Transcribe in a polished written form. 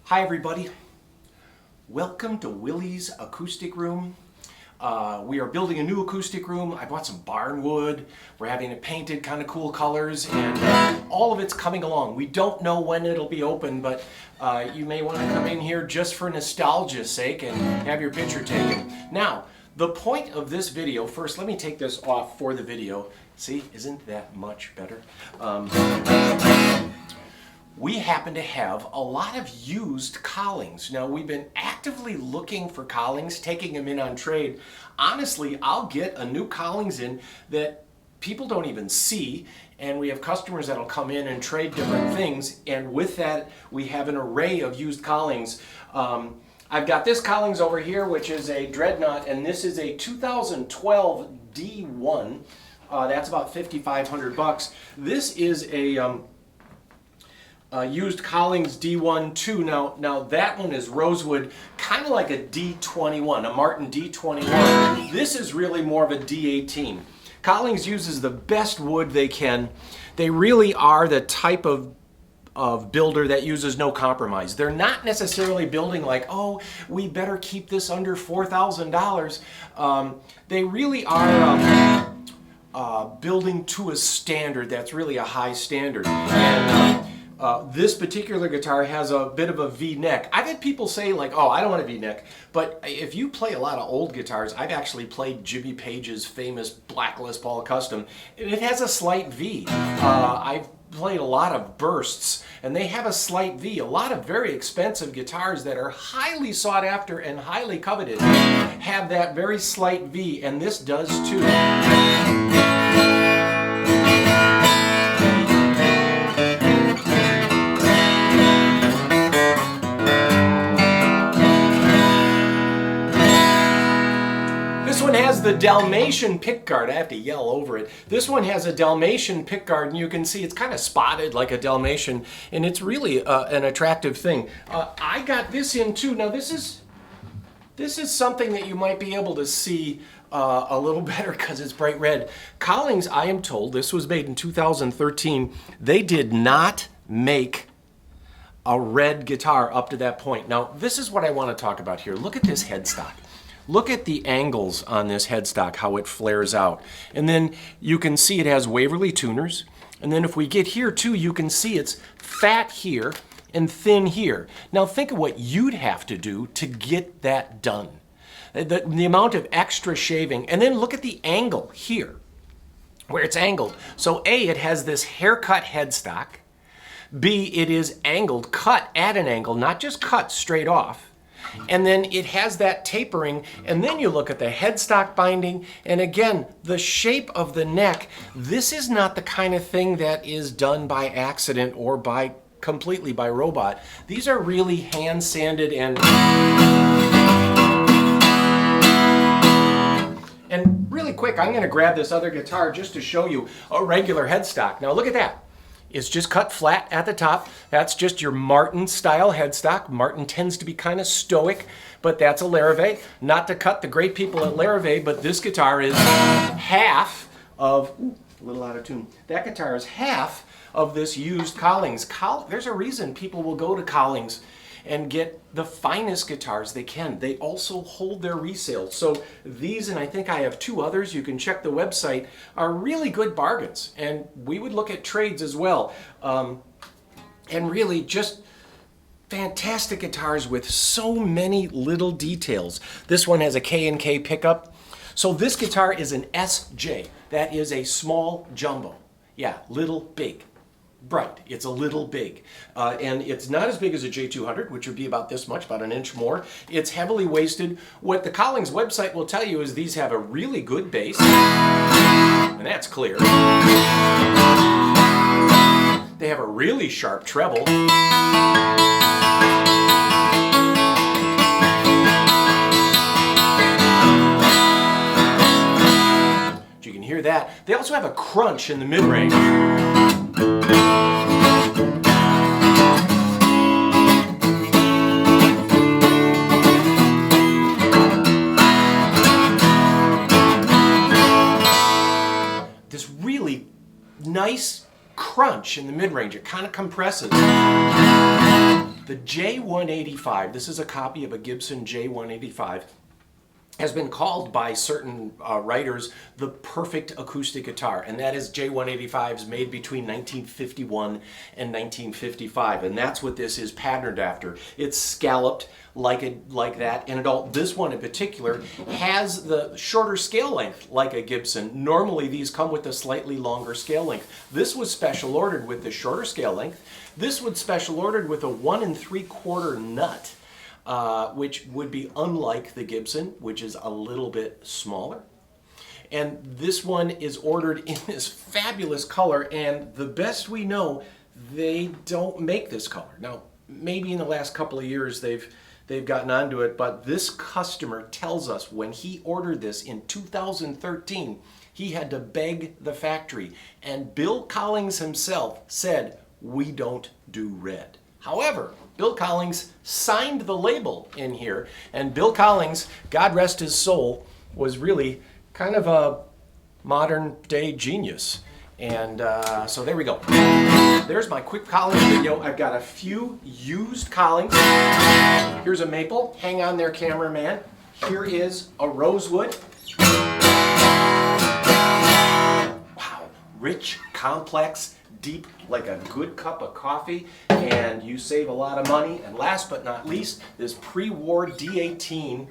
Hi everybody, welcome to Willie's acoustic room. We are building a new acoustic room. I bought some barn wood. We're having it painted kind of cool colors, and all of it's coming along. We don't know when it'll be open, but you may want to come in here just for nostalgia's sake and have your picture taken. Now, the point of this video, first let me take this off for the video. See, isn't that much better? We happen to have a lot of used Collings. Now, we've been actively looking for Collings, taking them in on trade. Honestly, I'll get a new Collings in that people don't even see, and we have customers that'll come in and trade different things, and with that, we have an array of used Collings. I've got this Collings over here, which is a Dreadnought, and this is a 2012 D1. That's about $5,500. This is a used Collings D1 2. Now that one is rosewood, kind of like a D21, a Martin D21. This is really more of a D18. Collings uses the best wood they can. They really are the type of builder that uses no compromise. They're not necessarily building like, oh, we better keep this under $4,000. They really are building to a standard that's really a high standard. And this particular guitar has a bit of a V-neck. I've had people say like, oh, I don't want a V-neck, but if you play a lot of old guitars, I've actually played Jimmy Page's famous Black Les Paul Custom, and it has a slight V. I've played a lot of bursts, and they have a slight V. A lot of very expensive guitars that are highly sought after and highly coveted have that very slight V, and this does too. Has the Dalmatian pickguard. I have to yell over it. This one has a Dalmatian pickguard, and you can see it's kind of spotted like a Dalmatian, and it's really an attractive thing. I got this in too. Now this is something that you might be able to see a little better because it's bright red. Collings, I am told, this was made in 2013. They did not make a red guitar up to that point. Now this is what I want to talk about here. Look at this headstock. Look at the angles on this headstock, how it flares out. And then you can see it has Waverly tuners. And then if we get here too, you can see it's fat here and thin here. Now think of what you'd have to do to get that done. The amount of extra shaving. And then look at the angle here, where it's angled. So A, it has this haircut headstock. B, it is angled, cut at an angle, not just cut straight off. And then it has that tapering, and then you look at the headstock binding, and again, the shape of the neck. This is not the kind of thing that is done by accident or completely by robot. These are really hand sanded and really quick, I'm going to grab this other guitar just to show you a regular headstock. Now look at that. It's just cut flat at the top. That's just your Martin style headstock. Martin tends to be kind of stoic, but that's a Larrivee. Not to cut the great people at Larrivee, but this guitar is half of, a little out of tune. That guitar is half of this used Collings. There's a reason people will go to Collings and get the finest guitars they can. They also hold their resale. So these, and I think I have two others, you can check the website, are really good bargains. And we would look at trades as well. And really just fantastic guitars with so many little details. This one has a K&K pickup. So this guitar is an SJ. That is a small jumbo. Yeah, little big. Bright. It's a little big. And it's not as big as a J200, which would be about this much, about an inch more. It's heavily waisted. What the Collings website will tell you is these have a really good bass, and that's clear. They have a really sharp treble. You can hear that. They also have a crunch in the mid-range. This really nice crunch in the mid-range. It kind of compresses. The The J185, this is a copy of a Gibson J185, has been called by certain writers the perfect acoustic guitar, and that is J185s made between 1951 and 1955, and that's what this is patterned after. It's scalloped like that, and this one in particular has the shorter scale length like a Gibson. Normally these come with a slightly longer scale length. This was special ordered with the shorter scale length. This was special ordered with a 1 3/4 nut. Which would be unlike the Gibson, which is a little bit smaller. And this one is ordered in this fabulous color, and the best we know, they don't make this color. Now, maybe in the last couple of years they've gotten onto it, but this customer tells us when he ordered this in 2013, he had to beg the factory, and Bill Collings himself said, "We don't do red." However, Bill Collings signed the label in here, and Bill Collings, God rest his soul, was really kind of a modern day genius. And so there we go. There's my quick Collings video. I've got a few used Collings. Here's a maple. Hang on there, cameraman. Here is a rosewood. Wow, rich, complex, deep, like a good cup of coffee, and you save a lot of money. And last but not least, this pre-war D18